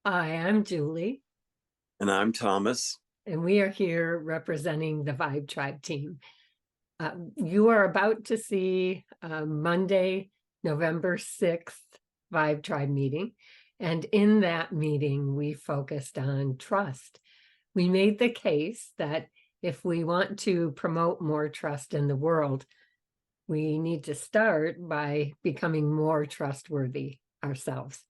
Hi, I'm Julie, And I'm Thomas. and we are here representing the Vibe Tribe team. You are about to see Monday, November 6th Vibe Tribe meeting. And in that meeting, we focused on trust. We made the case that if we want to promote more trust in the world, we need to start by becoming more trustworthy ourselves.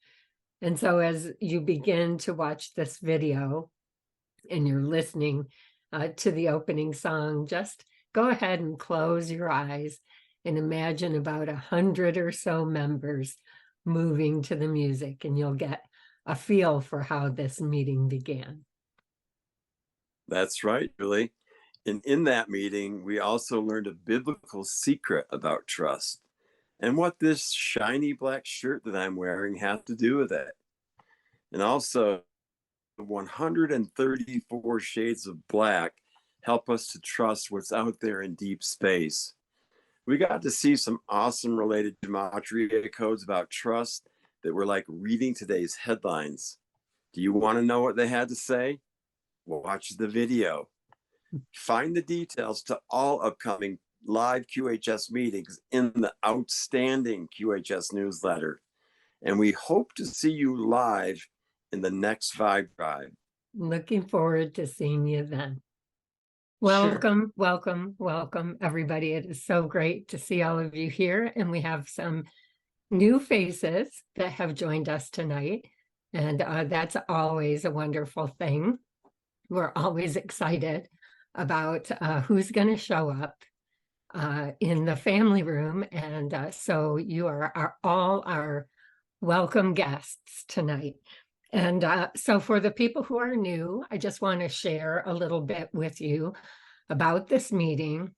And so as you begin to watch this video and you're listening to the opening song, just go ahead and close your eyes and imagine about 100 or so members moving to the music, and you'll get a feel for how this meeting began. That's right, Julie. And in that meeting, we also learned a biblical secret about trust and what this shiny black shirt that I'm wearing has to do with it. And also, 134 shades of black help us to trust what's out there in deep space. We got to see some awesome related gematria codes about trust that were like reading today's headlines. Do you want to know what they had to say? Watch the video. Find the details to all upcoming live QHS meetings in the outstanding QHS newsletter. And we hope to see you live in the next Vibe Tribe. Looking forward to seeing you then. Welcome, welcome, everybody. It is so great to see all of you here. And we have some new faces that have joined us tonight. And that's always a wonderful thing. We're always excited about who's going to show up in the family room. And so you are all our welcome guests tonight. And so for the people who are new, I just want to share a little bit with you about this meeting,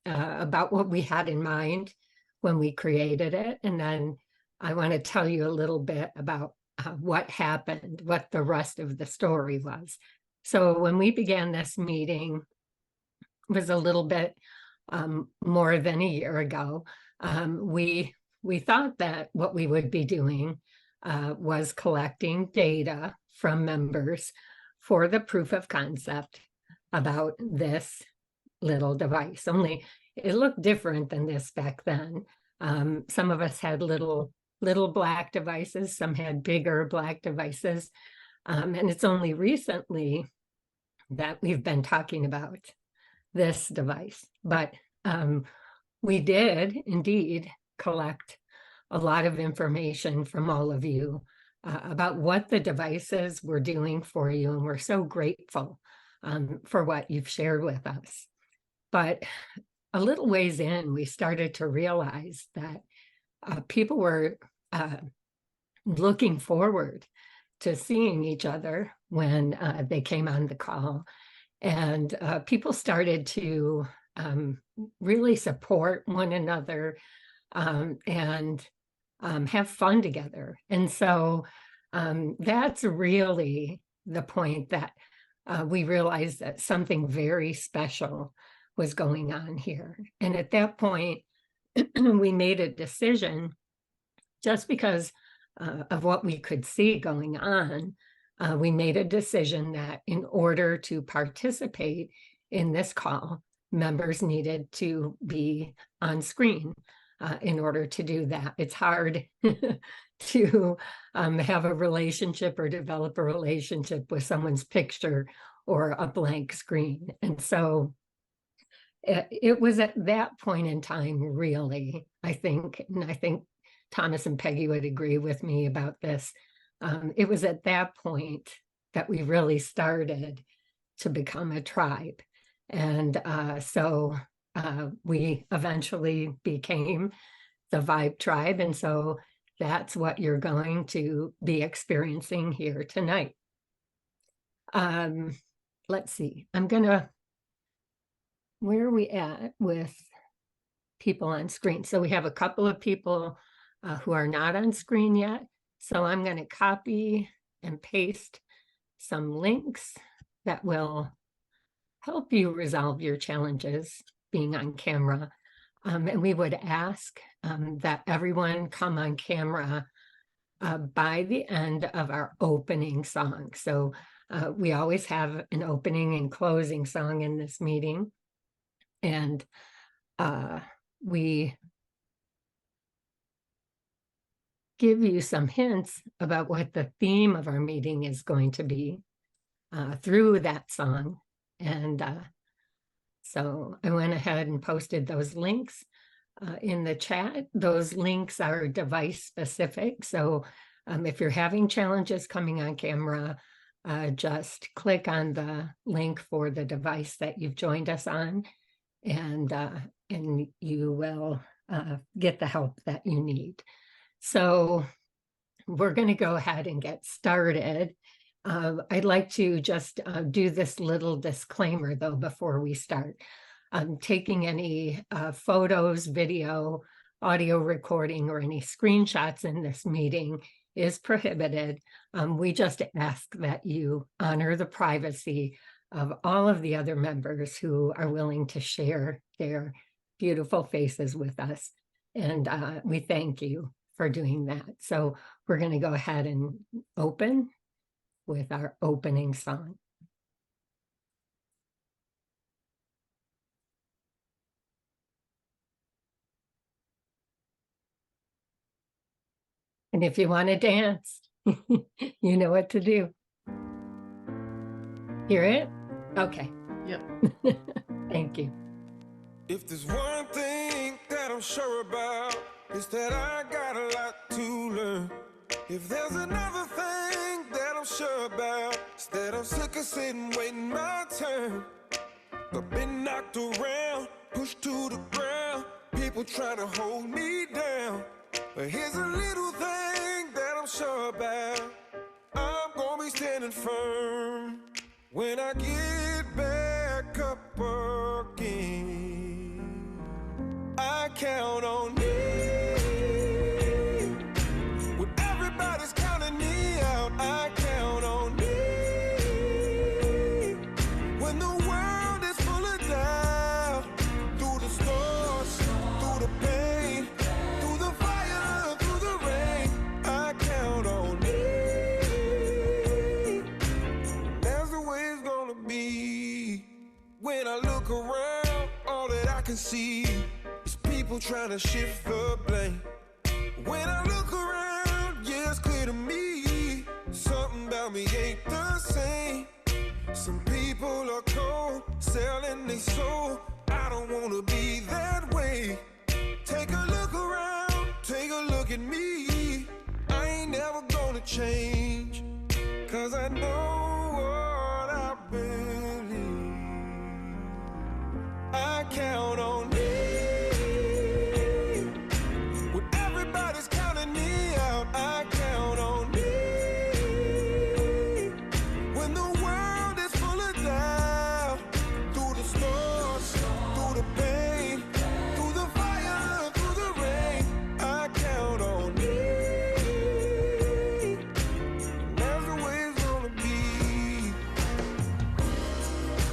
about what we had in mind when we created it. And then I want to tell you a little bit about what happened, what the rest of the story was. So when we began this meeting, it was a little bit more than a year ago. We thought that what we would be doing was collecting data from members for the proof of concept about this little device. Only it looked different than this back then. Some of us had little black devices, some had bigger black devices. And it's only recently that we've been talking about this device. But we did indeed collect a lot of information from all of you about what the devices were doing for you. And we're so grateful for what you've shared with us. But a little ways in, we started to realize that people were looking forward to seeing each other when they came on the call. And people started to really support one another and have fun together. And so that's really the point that we realized that something very special was going on here. And at that point, we made a decision, just because of what we could see going on, we made a decision that in order to participate in this call, members needed to be on screen. In order to do that, it's hard to have a relationship or develop a relationship with someone's picture or a blank screen. And so it was at that point in time, really, I think, and I think Thomas and Peggy would agree with me about this. It was at that point that we really started to become a tribe. And so we eventually became the Vibe Tribe. And so that's what you're going to be experiencing here tonight. Let's see, where are we at with people on screen? So we have a couple of people who are not on screen yet. So I'm going to copy and paste some links that will help you resolve your challenges being on camera. And we would ask that everyone come on camera by the end of our opening song. So we always have an opening and closing song in this meeting. And we give you some hints about what the theme of our meeting is going to be through that song. And so I went ahead and posted those links in the chat. Those links are device specific. So if you're having challenges coming on camera, just click on the link for the device that you've joined us on, and you will get the help that you need. So we're going to go ahead and get started. I'd like to just do this little disclaimer, though, before we start. Taking any photos, video, audio recording, or any screenshots in this meeting is prohibited. We just ask that you honor the privacy of all of the other members who are willing to share their beautiful faces with us. And we thank you for doing that. So we're going to go ahead and open with our opening song. And if you want to dance, you know what to do. Hear it? Okay. Yep. Thank you. If there's one thing that I'm sure about, it's that I got a lot to learn. If there's another thing that I'm sure about, it's that I'm sick of sitting waiting my turn. I've been knocked around, pushed to the ground, people trying to hold me down. But here's a little thing that I'm sure about, I'm gonna be standing firm when I get back up again. I count on me when everybody's counting me out. I count on me when the world is full of doubt. Through the storms, through the pain, through the fire, through the rain, I count on me. That's the way it's gonna be. When I look around, all that I can see is people trying to shift the blame. When I look around, yeah, it's clear to me, something about me ain't the same. Some people are cold, selling their soul. I don't wanna be that way. Take a look around, take a look at me. I ain't never gonna change, 'cause I know what I believe. I count on me when everybody's counting me out. I count on me when the world is full of doubt. Through the storms, through the pain, through the fire, through the rain, I count on me. That's the way it's gonna be.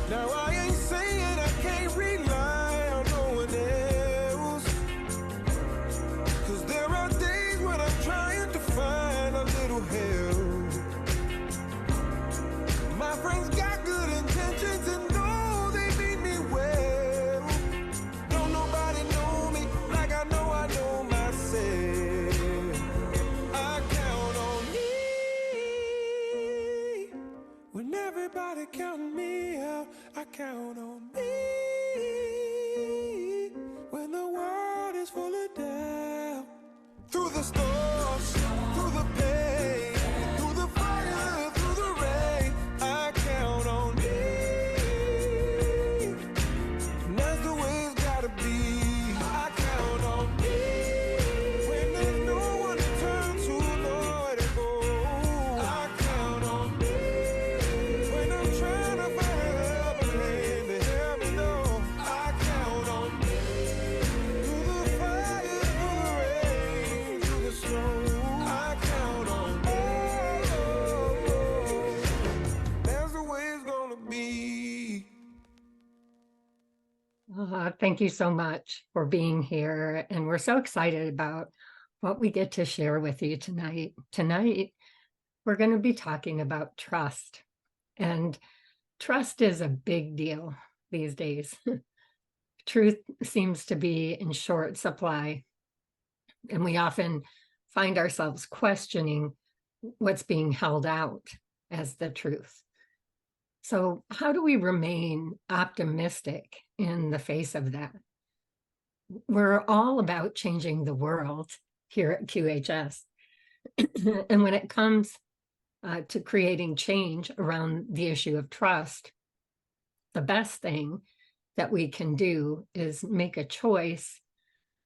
Now I ain't saying I can't rely on no one else, 'cause there are days when I'm trying to find a little help. My friends got good intentions and know they mean me well. Don't nobody know me like I know myself. I count on me when everybody counting me out. I count on me when the world is full of doubt. Through the storms, through the pain, through the fire, through the rain, I count on me. And that's the way it's gotta be. I count on me when there's no one to turn to, nowhere to go. I count on me when I'm trying to find help and hand to help me know. I count on me through the fire, through the rain, through the snow. I count on me. That's the way it's gonna be. Thank you so much for being here. And we're so excited about what we get to share with you tonight. Tonight, we're going to be talking about trust. And trust is a big deal these days. Truth seems to be in short supply, and we often find ourselves questioning what's being held out as the truth. So how do we remain optimistic in the face of that? We're all about changing the world here at QHS. And when it comes to creating change around the issue of trust, the best thing that we can do is make a choice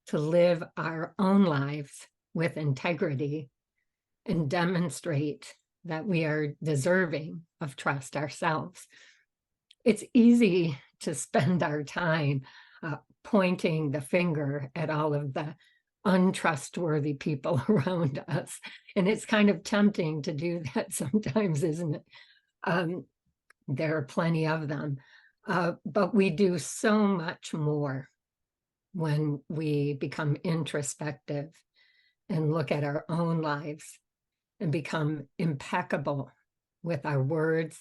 to live our own lives with integrity and demonstrate that we are deserving of trust ourselves. It's easy to spend our time pointing the finger at all of the untrustworthy people around us. And it's kind of tempting to do that sometimes, isn't it? There are plenty of them. But we do so much more when we become introspective and look at our own lives and become impeccable with our words,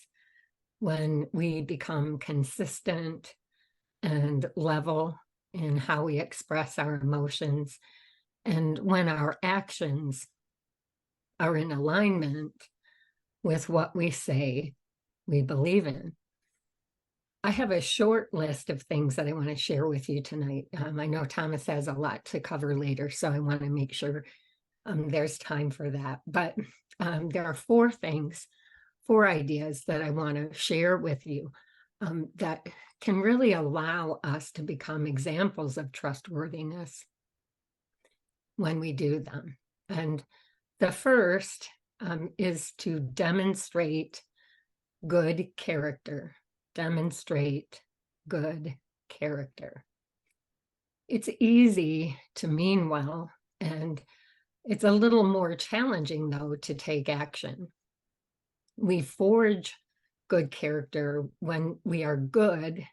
when we become consistent and level in how we express our emotions, and when our actions are in alignment with what we say we believe in. I have a short list of things that I want to share with you tonight. I know Thomas has a lot to cover later, so I want to make sure there's time for that. But there are four ideas that I want to share with you that can really allow us to become examples of trustworthiness when we do them. And the first is to demonstrate good character. Demonstrate good character. It's easy to mean well, and it's a little more challenging, though, to take action. We forge good character when we are good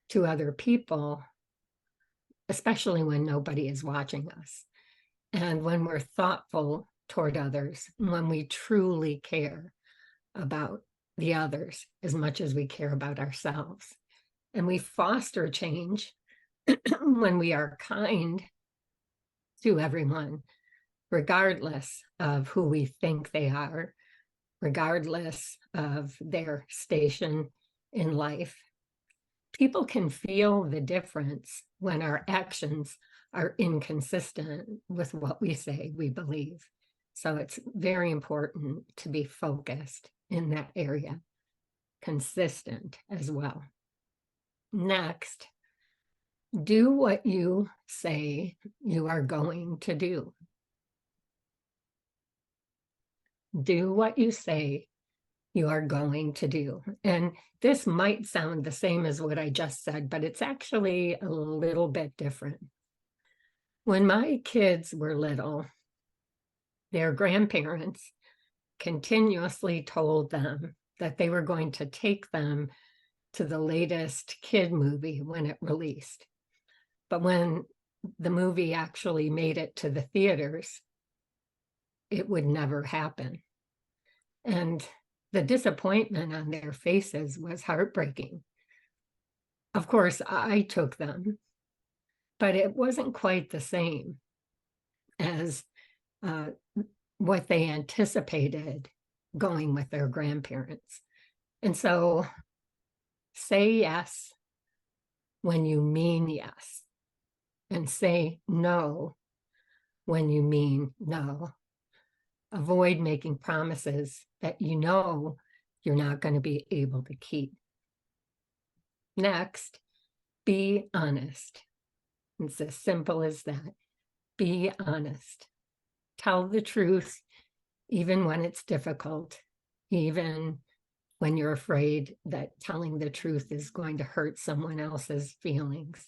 to other people, especially when nobody is watching us, and when we're thoughtful toward others, when we truly care about the others as much as we care about ourselves. And we foster change when we are kind to everyone, regardless of who we think they are, regardless of their station in life. People can feel the difference when our actions are inconsistent with what we say we believe. So it's very important to be focused in that area, consistent as well. Next, do what you say you are going to do. Do what you say you are going to do. And this might sound the same as what I just said, but it's actually a little bit different. When my kids were little, their grandparents continuously told them that they were going to take them to the latest kid movie when it released. But when the movie actually made it to the theaters, it would never happen. And the disappointment on their faces was heartbreaking. Of course, I took them, but it wasn't quite the same as what they anticipated going with their grandparents. And so say yes when you mean yes, and say no when you mean no. Avoid making promises that you know you're not going to be able to keep. Next, be honest. It's as simple as that. Be honest. Tell the truth, even when it's difficult, even when you're afraid that telling the truth is going to hurt someone else's feelings.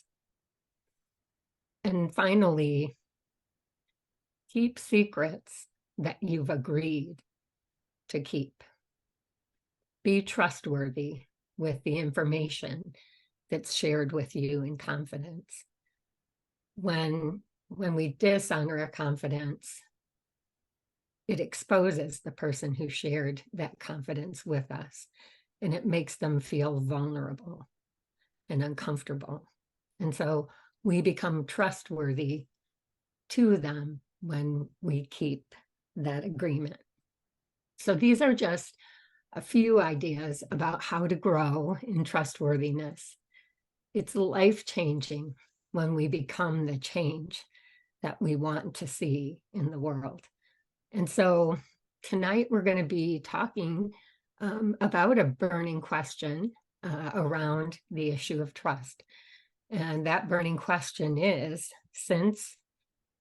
And finally, keep secrets that you've agreed to keep. Be trustworthy with the information that's shared with you in confidence. When when we dishonor a confidence, it exposes the person who shared that confidence with us, and it makes them feel vulnerable and uncomfortable. And so we become trustworthy to them when we keep that agreement. So these are just a few ideas about how to grow in trustworthiness. It's life-changing when we become the change that we want to see in the world. And so tonight we're going to be talking about a burning question around the issue of trust. And that burning question is, since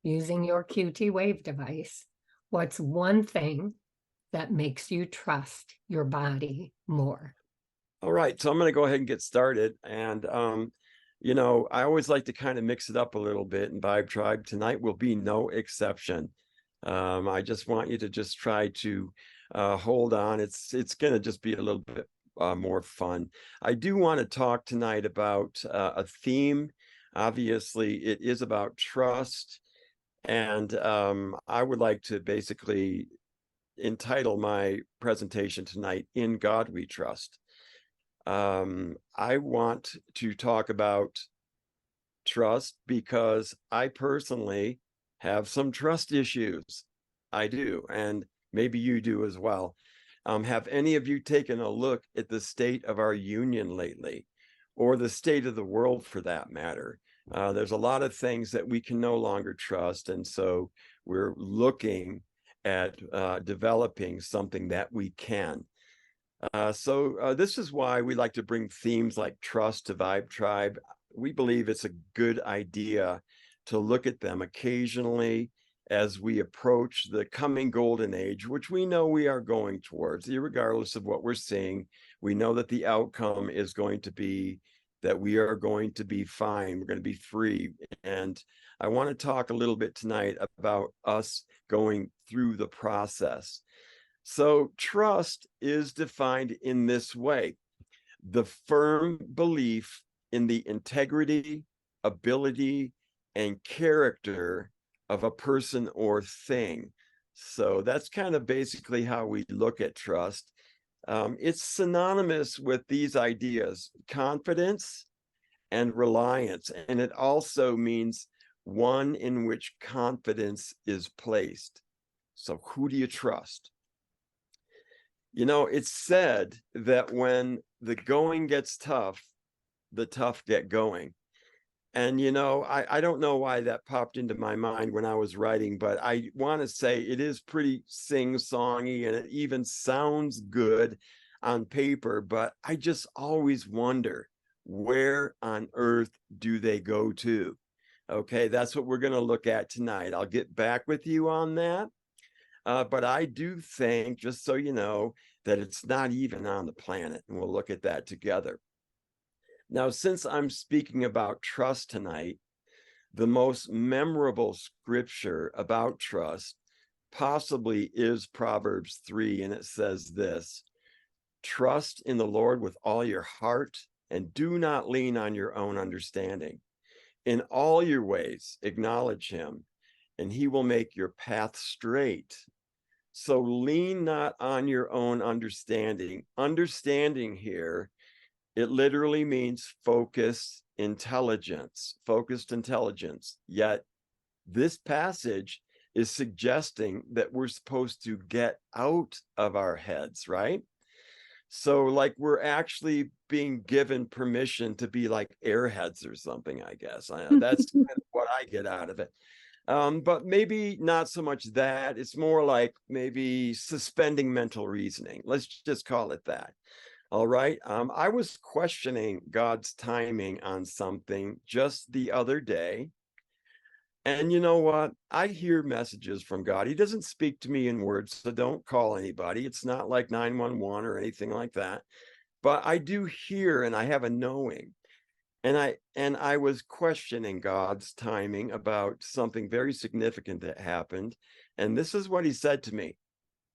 using your QT device, what's one thing that makes you trust your body more? All right, so I'm going to go ahead and get started. And, you know, I always like to kind of mix it up a little bit, and Vibe Tribe tonight will be no exception. I just want you to just try to hold on. It's going to just be a little bit more fun. I do want to talk tonight about a theme. Obviously, it is about trust. And I would like to basically entitle my presentation tonight, In God We Trust. I want to talk about trust because I personally have some trust issues. I do, and maybe you do as well. Have any of you taken a look at the state of our union lately, or the state of the world for that matter? There's a lot of things that we can no longer trust, and so we're looking at developing something that we can. So this is why we like to bring themes like trust to Vibe Tribe. We believe it's a good idea to look at them occasionally as we approach the coming golden age, which we know we are going towards, irregardless of what we're seeing. We know that the outcome is going to be that we are going to be fine. We're going to be free. And I want to talk a little bit tonight about us going through the process. So trust is defined in this way: the firm belief in the integrity, ability, and character of a person or thing. So that's kind of basically how we look at trust. It's synonymous with these ideas: confidence and reliance. And it also means one in which confidence is placed. So who do you trust? You know, it's said that when the going gets tough, the tough get going. And, you know, I don't know why that popped into my mind when I was writing, but I want to say it is pretty sing-songy, and it even sounds good on paper, but I just always wonder, where on earth do they go to? Okay, that's what we're going to look at tonight. I'll get back with you on that. But I do think, just so you know, that it's not even on the planet, and we'll look at that together. Now, since I'm speaking about trust tonight, the most memorable scripture about trust possibly is Proverbs 3, and it says this: trust in the Lord with all your heart, and do not lean on your own understanding. In all your ways, acknowledge him, and he will make your path straight. So lean not on your own understanding. Understanding here, it literally means focused intelligence. Yet this passage is suggesting that we're supposed to get out of our heads, right? So like we're actually being given permission to be like airheads or something, I guess. That's kind of what I get out of it. But maybe not so much that. It's more like maybe suspending mental reasoning. Let's just call it that. All right. I was questioning God's timing on something just the other day. And you know what? I hear messages from God. He doesn't speak to me in words, so don't call anybody. It's not like 911 or anything like that. But I do hear, and I have a knowing. And I was questioning God's timing about something very significant that happened. And this is what he said to me: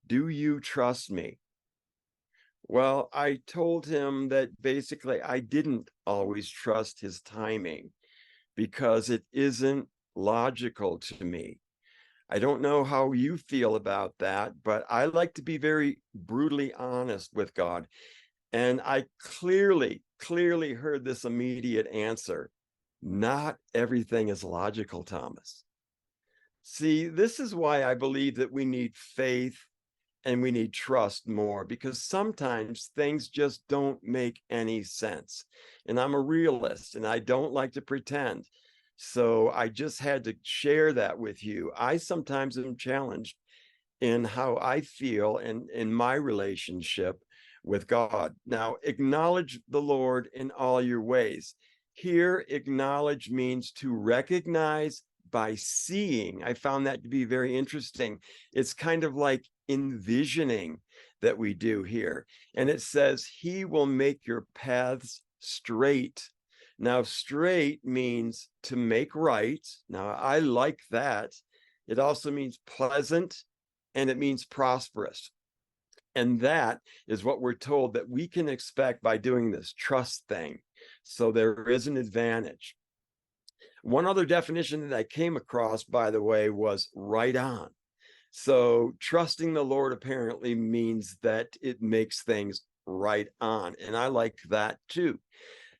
do you trust me? Well, I told him that basically I didn't always trust his timing, because it isn't logical to me. I don't know how you feel about that, but I like to be very brutally honest with God. And I clearly heard this immediate answer. Not everything is logical, Thomas. See, this is why I believe that we need faith and we need trust more, because sometimes things just don't make any sense. And I'm a realist and I don't like to pretend. So I just had to share that with you. I sometimes am challenged in how I feel and in my relationship with God. Now, acknowledge the Lord in all your ways. Here, acknowledge means to recognize by seeing. I found that to be very interesting. It's kind of like envisioning that we do here. And it says, he will make your paths straight. Now, straight means to make right. Now, I like that. It also means pleasant, and it means prosperous. And that is what we're told that we can expect by doing this trust thing. So there is an advantage. One other definition that I came across, by the way, was right on. So trusting the Lord apparently means that it makes things right on. And I like that too.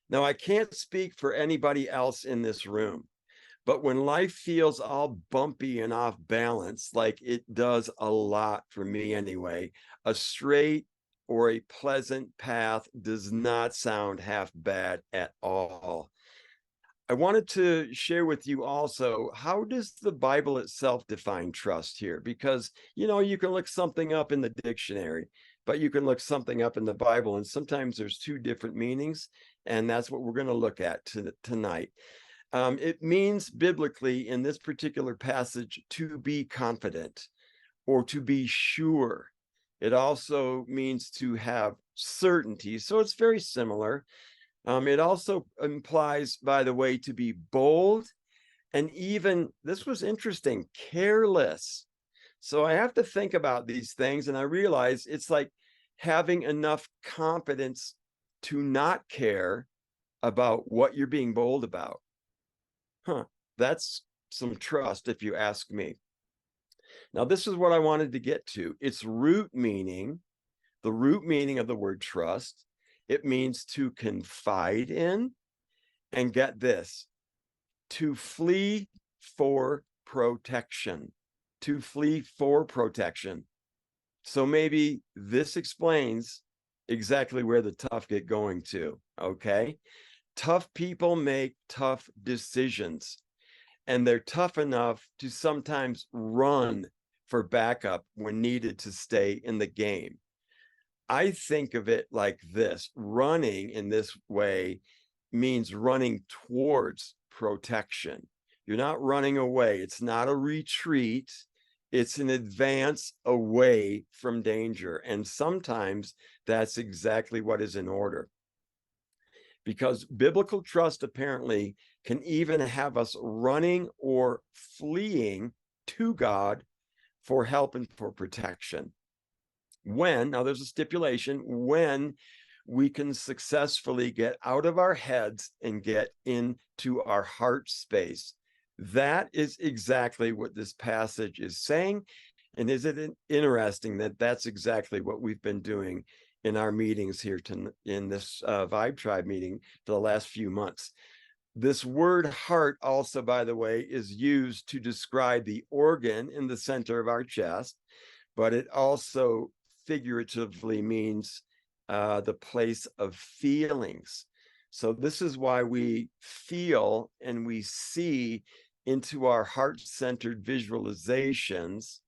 Now, I can't speak for anybody else in this room, but when life feels all bumpy and off balance, like it does a lot for me anyway, a straight or a pleasant path does not sound half bad at all. I wanted to share with you also, how does the Bible itself define trust here? Because, you know, you can look something up in the dictionary, but you can look something up in the Bible, and sometimes there's two different meanings, and that's what we're going to look at tonight. It means biblically in this particular passage to be confident or to be sure. It also means to have certainty. So it's very similar. It also implies, by the way, to be bold and even, this was interesting, careless. So I have to think about these things, and I realize it's like having enough confidence to not care about what you're being bold about. That's some trust, if you ask me. Now, this is what I wanted to get to. Its root meaning, the root meaning of the word trust, it means to confide in, and get this, to flee for protection, to flee for protection. So maybe this explains exactly where the tough get going to, okay? Tough people make tough decisions, and they're tough enough to sometimes run for backup when needed to stay in the game. I think of it like this: running in this way means running towards protection. You're not running away. It's not a retreat. It's an advance away from danger. And sometimes that's exactly what is in order. Because biblical trust apparently can even have us running or fleeing to God for help and for protection. When, now there's a stipulation, when we can successfully get out of our heads and get into our heart space. That is exactly what this passage is saying. And isn't it interesting that that's exactly what we've been doing in our meetings here in this Vibe Tribe meeting for the last few months. This word heart also, by the way, is used to describe the organ in the center of our chest, but it also figuratively means the place of feelings. So this is why we feel and we see into our heart-centered visualizations,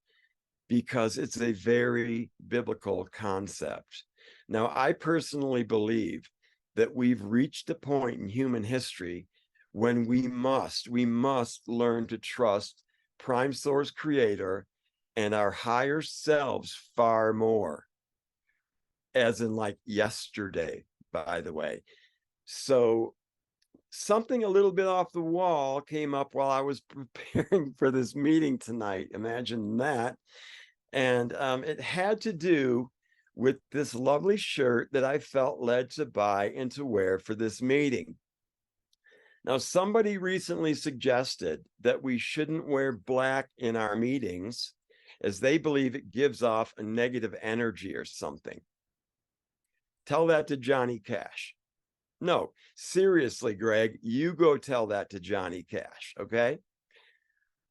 because it's a very biblical concept. Now, I personally believe that we've reached a point in human history when we must learn to trust Prime Source Creator and our higher selves far more, as in like yesterday, by the way. So something a little bit off the wall came up while I was preparing for this meeting tonight. Imagine that. And it had to do with this lovely shirt that I felt led to buy and to wear for this meeting. Now, somebody recently suggested that we shouldn't wear black in our meetings as they believe it gives off a negative energy or something. Tell that to Johnny Cash. No, seriously, Greg, you go tell that to Johnny Cash, okay?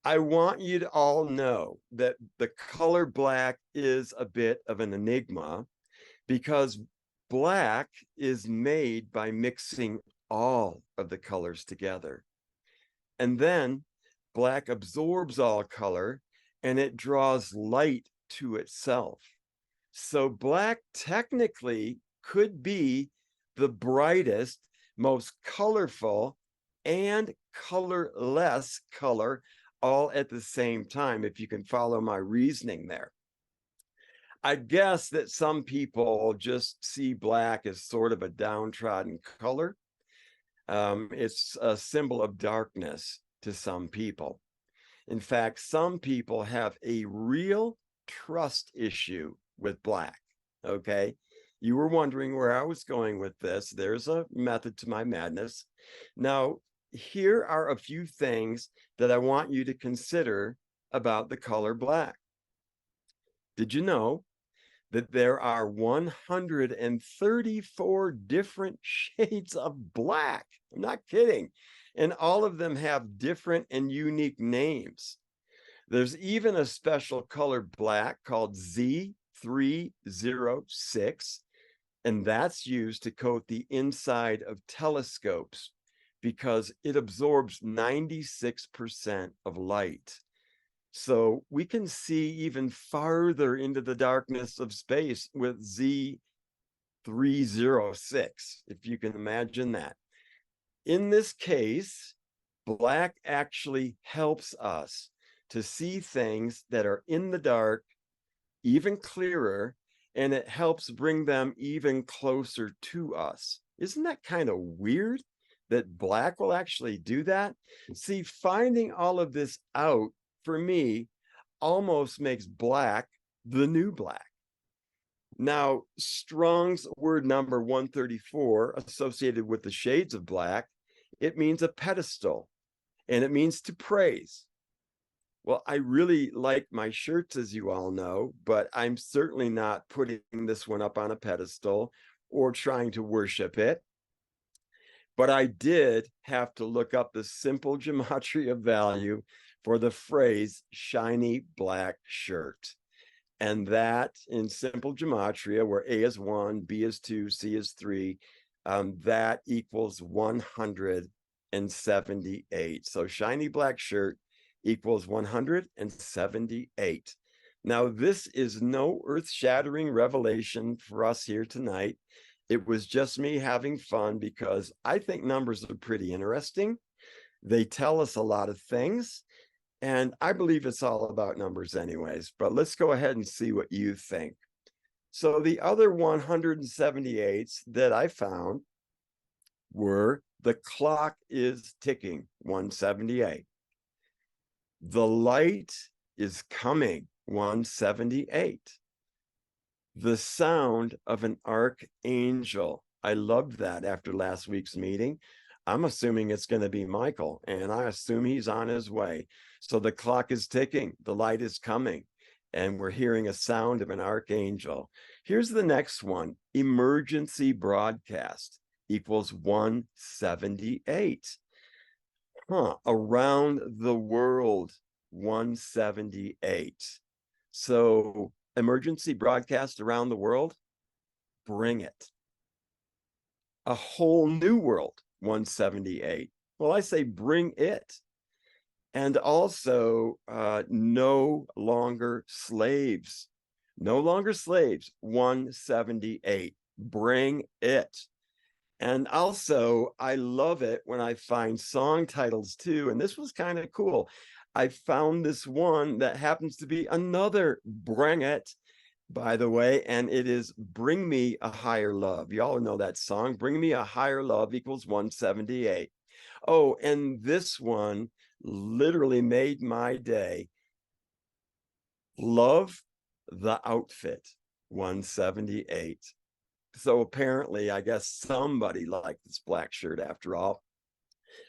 I want you to all know that the color black is a bit of an enigma because black is made by mixing all of the colors together. And then black absorbs all color and it draws light to itself. So black technically could be the brightest, most colorful, and colorless color all at the same time, if you can follow my reasoning there. I guess that some people just see black as sort of a downtrodden color. It's a symbol of darkness to some people. In fact, some people have a real trust issue with black, okay? You were wondering where I was going with this. There's a method to my madness. Now, here are a few things that I want you to consider about the color black. Did you know that there are 134 different shades of black? I'm not kidding. And all of them have different and unique names. There's even a special color black called Z306, and that's used to coat the inside of telescopes because it absorbs 96% of light. So we can see even farther into the darkness of space with Z306, if you can imagine that. In this case, black actually helps us to see things that are in the dark even clearer, and it helps bring them even closer to us. Isn't that kind of weird that black will actually do that? See, finding all of this out for me almost makes black the new black. Now, Strong's word number 134 associated with the shades of black, it means a pedestal and it means to praise. Well, I really like my shirts, as you all know, but I'm certainly not putting this one up on a pedestal or trying to worship it. But I did have to look up the simple gematria of value for the phrase shiny black shirt. And that in simple gematria, where A is 1, B is 2, C is 3, that equals 178. So shiny black shirt equals 178. Now, this is no earth-shattering revelation for us here tonight. It was just me having fun because I think numbers are pretty interesting. They tell us a lot of things, and I believe it's all about numbers anyways, but let's go ahead and see what you think. So the other 178s that I found were the clock is ticking, 178. The light is coming, 178. The sound of an archangel. I loved that after last week's meeting. I'm assuming it's going to be Michael, and I assume he's on his way. So the clock is ticking, the light is coming, and we're hearing a sound of an archangel. Here's the next one. Emergency broadcast equals 178. Around the world, 178. So emergency broadcast around the world, bring it. A whole new world, 178. Well, I say bring it. And also no longer slaves. No longer slaves, 178. Bring it. And also, I love it when I find song titles too. And this was kind of cool. I found this one that happens to be another bring it, by the way, and it is Bring Me a Higher Love. You all know that song, Bring Me a Higher Love equals 178. Oh, and this one literally made my day. Love the Outfit, 178. So apparently, I guess somebody liked this black shirt after all.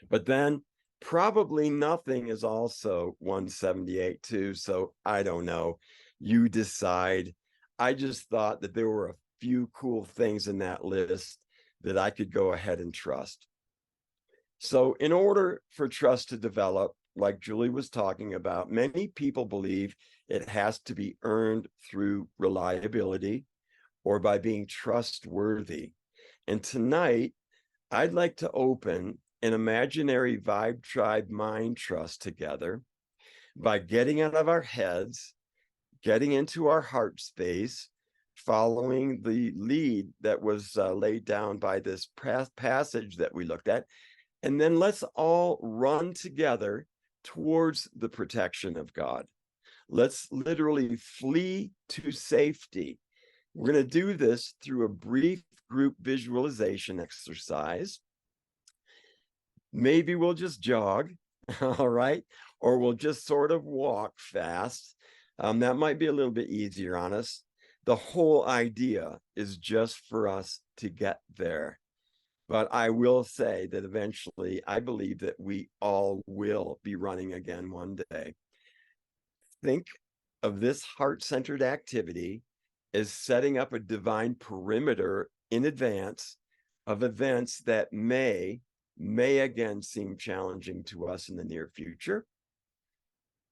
But then probably nothing is also 178 too. So I don't know. You decide. I just thought that there were a few cool things in that list that I could go ahead and trust. So in order for trust to develop, like Julie was talking about, many people believe it has to be earned through reliability or by being trustworthy. And tonight, I'd like to open an imaginary vibe tribe mind trust together by getting out of our heads, getting into our heart space, following the lead that was laid down by this passage that we looked at. And then let's all run together towards the protection of God. Let's literally flee to safety. We're going to do this through a brief group visualization exercise. Maybe we'll just jog, all right? Or we'll just sort of walk fast. That might be a little bit easier on us. The whole idea is just for us to get there. But I will say that eventually I believe that we all will be running again one day. Think of this heart-centered activity as setting up a divine perimeter in advance of events that may again seem challenging to us in the near future.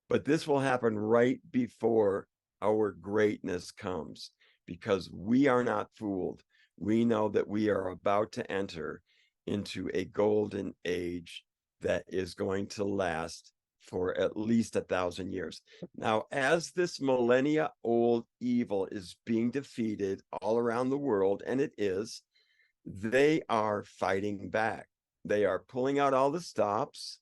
But this will happen right before our greatness comes, because we are not fooled. We know that we are about to enter into a golden age that is going to last for at least 1,000 years. Now, as this millennia-old evil is being defeated all around the world, and it is, they are fighting back. They are pulling out all the stops.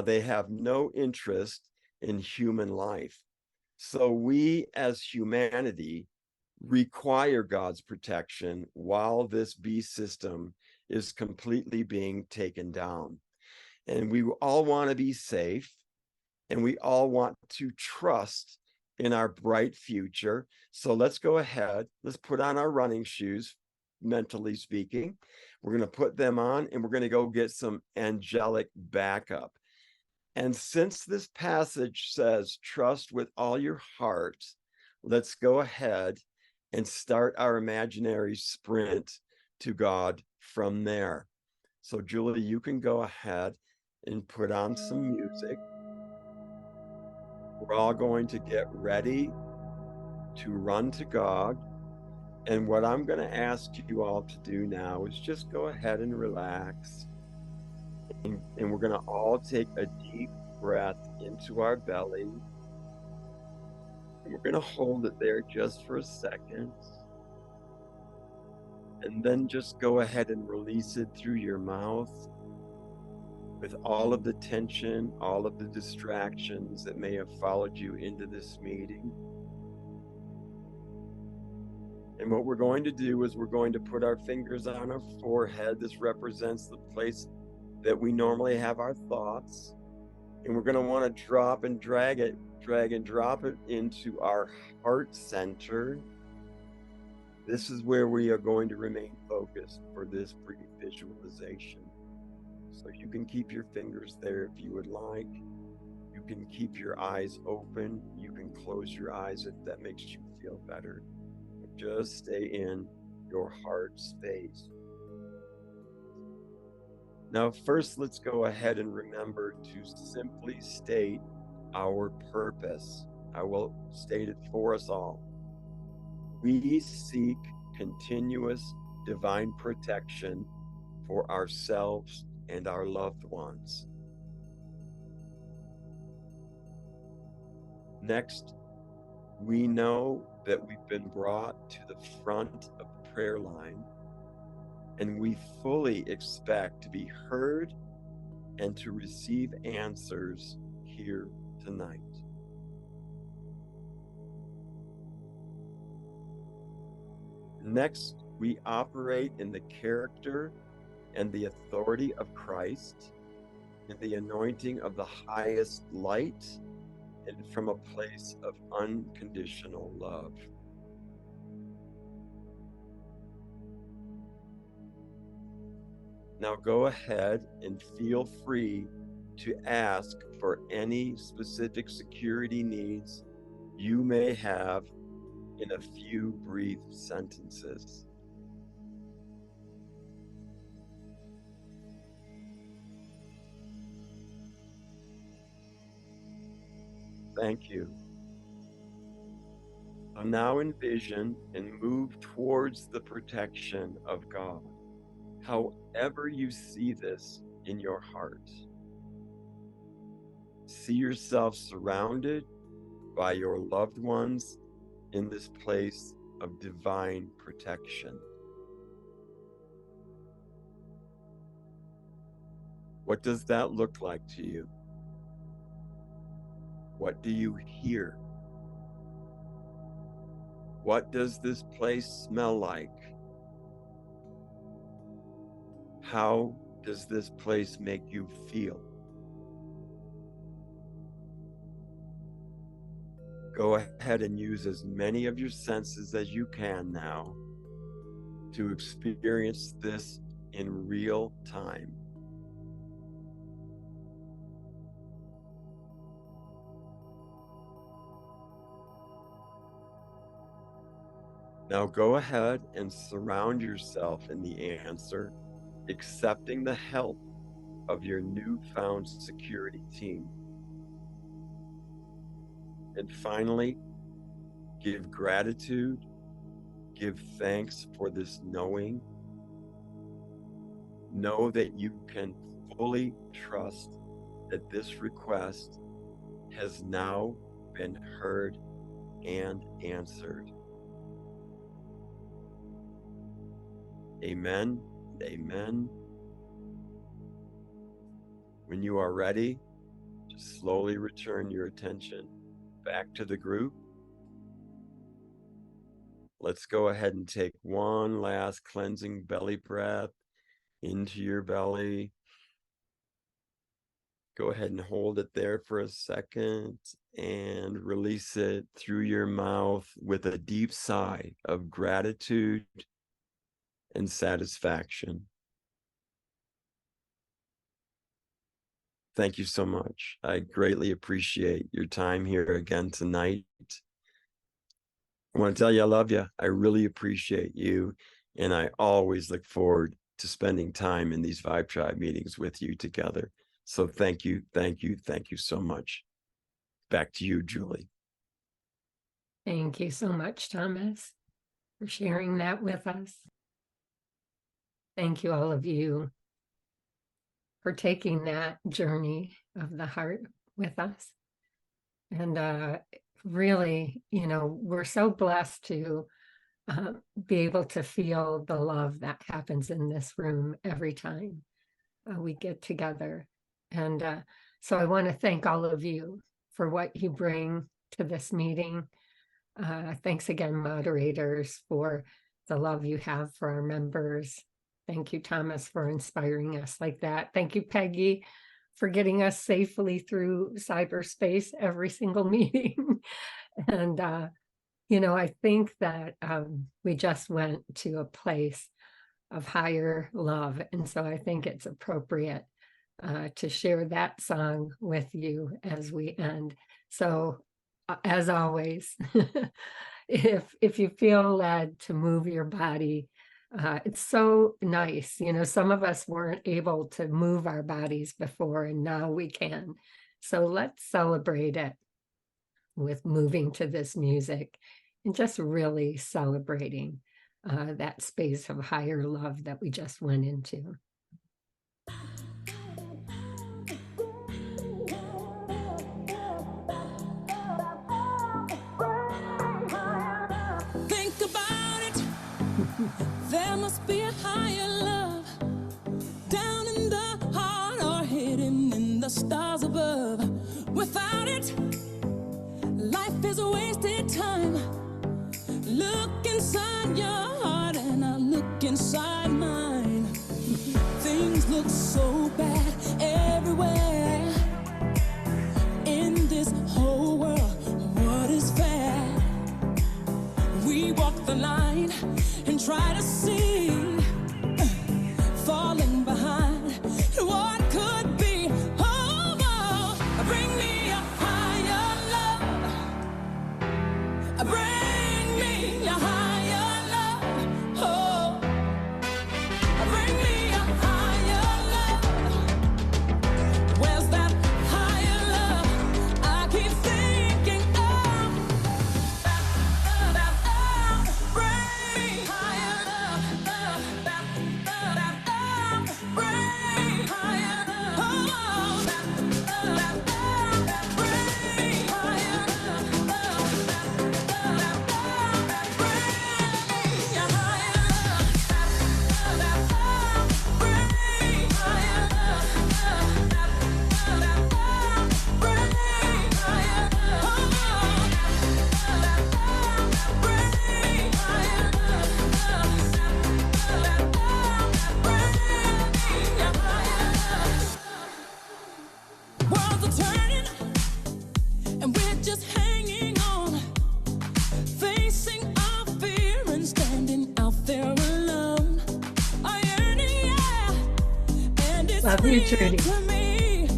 They have no interest in human life. So we as humanity require God's protection while this beast system is completely being taken down. And we all want to be safe, and we all want to trust in our bright future. So let's go ahead. Let's put on our running shoes, mentally speaking. We're going to put them on, and we're going to go get some angelic backup. And since this passage says, trust with all your heart, let's go ahead and start our imaginary sprint to God from there. So Julie, you can go ahead and put on some music. We're all going to get ready to run to God. And what I'm going to ask you all to do now is just go ahead and relax. And we're going to all take a deep breath into our belly. And we're going to hold it there just for a second. And then just go ahead and release it through your mouth with all of the tension, all of the distractions that may have followed you into this meeting. And what we're going to do is we're going to put our fingers on our forehead. This represents the place that we normally have our thoughts. And we're going to want to drag and drop it into our heart center. This is where we are going to remain focused for this brief visualization. So you can keep your fingers there if you would like. You can keep your eyes open. You can close your eyes if that makes you feel better. But just stay in your heart space. Now, first, let's go ahead and remember to simply state our purpose. I will state it for us all. We seek continuous divine protection for ourselves and our loved ones. Next, we know that we've been brought to the front of the prayer line, and we fully expect to be heard and to receive answers here tonight. Next, we operate in the character and the authority of Christ, in the anointing of the highest light, and from a place of unconditional love. Now go ahead and feel free to ask for any specific security needs you may have in a few brief sentences. Thank you. Now envision and move towards the protection of God, however you see this in your heart. See yourself surrounded by your loved ones in this place of divine protection. What does that look like to you? What do you hear? What does this place smell like? How does this place make you feel? Go ahead and use as many of your senses as you can now to experience this in real time. Now go ahead and surround yourself in the answer, accepting the help of your newfound security team. And finally, give gratitude, give thanks for this knowing. Know that you can fully trust that this request has now been heard and answered. Amen. Amen. When you are ready, just slowly return your attention back to the group. Let's go ahead and take one last cleansing belly breath into your belly. Go ahead and hold it there for a second and release it through your mouth with a deep sigh of gratitude and satisfaction. Thank you so much. I greatly appreciate your time here again tonight. I want to tell you I love you. I really appreciate you. And I always look forward to spending time in these Vibe Tribe meetings with you together. So thank you, thank you, thank you so much. Back to you, Julie. Thank you so much, Thomas, for sharing that with us. Thank you, all of you, for taking that journey of the heart with us. And really, you know, we're so blessed to be able to feel the love that happens in this room every time we get together. And so I want to thank all of you for what you bring to this meeting. Thanks again, moderators, for the love you have for our members. Thank you, Thomas, for inspiring us like that. Thank you, Peggy, for getting us safely through cyberspace every single meeting. And, you know, I think that we just went to a place of higher love. And so I think it's appropriate to share that song with you as we end. So as always, if you feel led to move your body, it's so nice. You know, some of us weren't able to move our bodies before, and now we can. So let's celebrate it with moving to this music and just really celebrating that space of higher love that we just went into. There must be a higher love down in the heart or hidden in the stars above. Without it, life is a wasted time. Look inside your heart and I look inside mine. Things look so bad everywhere in this whole world. What is fair? We walk the line and try to see, falling behind. just hanging on, facing our fear and standing out there alone. I yearn, yeah, and it's Love you, clear Trudy. to me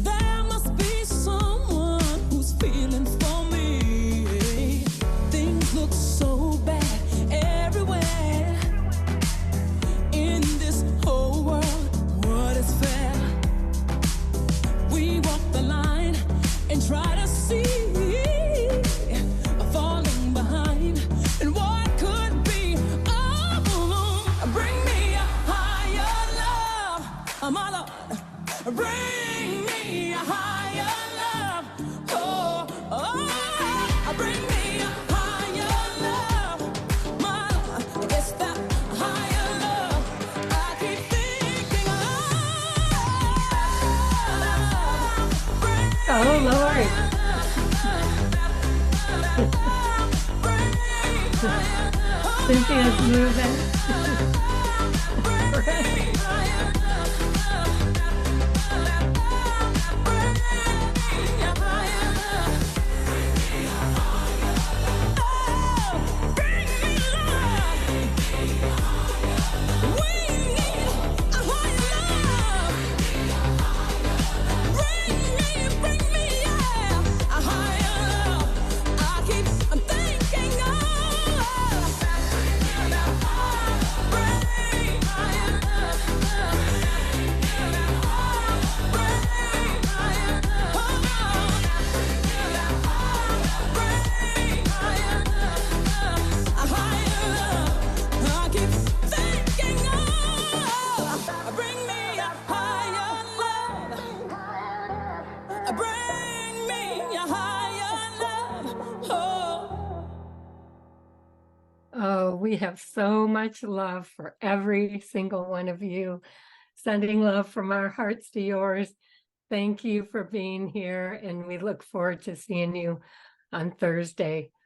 there must be someone who's feeling for me. Things look so bad everywhere in this whole world. What is fair? We walk the line and try to see falling behind and what could be. Oh, bring me a higher love, my Lord. Bring me a higher love. Oh, oh, bring me a higher love, my Lord. It's that higher love I keep thinking of. Oh, Lord. Cynthia's moving. Oh, we have so much love for every single one of you. Sending love from our hearts to yours. Thank you for being here, and we look forward to seeing you on Thursday